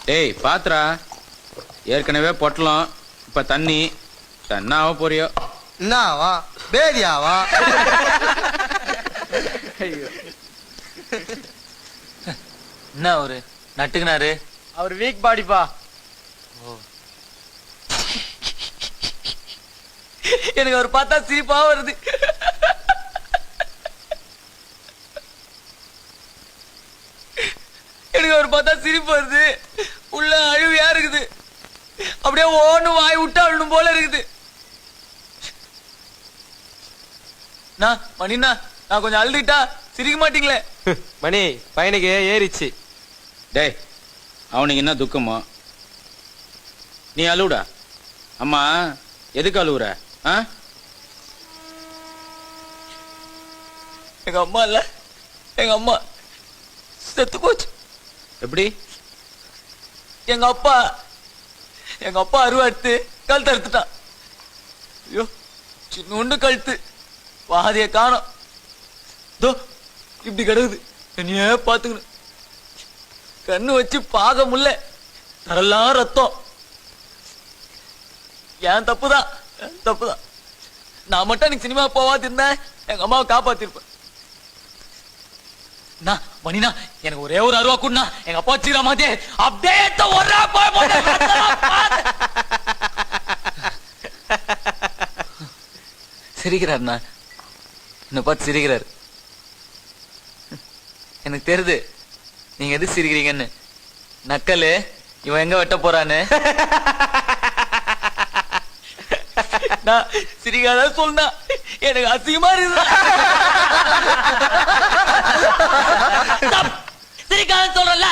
டேய் பாத்ரா, ஏற்கனவே பொட்டலம், இப்ப தண்ணி. தன்னாவ போறியோ? என்னவா பேதியாவா? என்ன அவரு நட்டுக்குனாரு? அவர் வீக் பாடிப்பா. எனக்கு அவர் பார்த்தா சிரிப்பா வருது. எனக்கு அவர் பார்த்தா சிரிப்பு வருது. உள்ள அழுவியா இருக்குது. அப்படியே ஓன்னு வாய் விட்டு அழுணும் போல இருக்குது. மணிண்ணா, நான் கொஞ்சம் அழுதுட்டா சிரிக்க மாட்டீங்களே? மணி பையனுக்கு ஏறிச்சு. டேய், அவனுக்கு என்ன துக்கமோ? நீ அழுவுடா. அம்மா எதுக்கு அழுவுற? எங்க அம்மா இல்ல, எங்க அம்மா செத்து போச்சு. எப்படி? எங்க அப்பா அருவாடுத்து கழுத்து அறுத்துட்டான். ஐயோ, சின்ன கழுத்து, வாதிய காணோம். தோ இப்படி கிடக்குது. என்னையே பாத்துக்கணும். கண்ணு வச்சு பாக முல்ல, தரெல்லாம் ரத்தம். ஏன் தப்புதான், தப்புதான். நான் மட்டும் எனக்கு சினிமா போவாது இருந்தேன், எங்க அம்மாவை காப்பாத்திருப்பேன். மணினா, எனக்கு ஒரே ஒரு அருவா கூடனா எங்க அப்பா வச்சுக்கிற மாதிரி அப்படியே சிரிக்கிறாருண்ணா. என்ன பார்த்து சிரிக்கிறாரு. எனக்கு தெரியுது நீங்க எது சிரிக்கிறீங்கன்னு. நக்கலு இவன் எங்க வெட்ட போறான்னு. நான் சிரிக்காத சொன்னா எனக்கு அசிங்கமா இருக்கு. சிரிக்காத சொல்றல.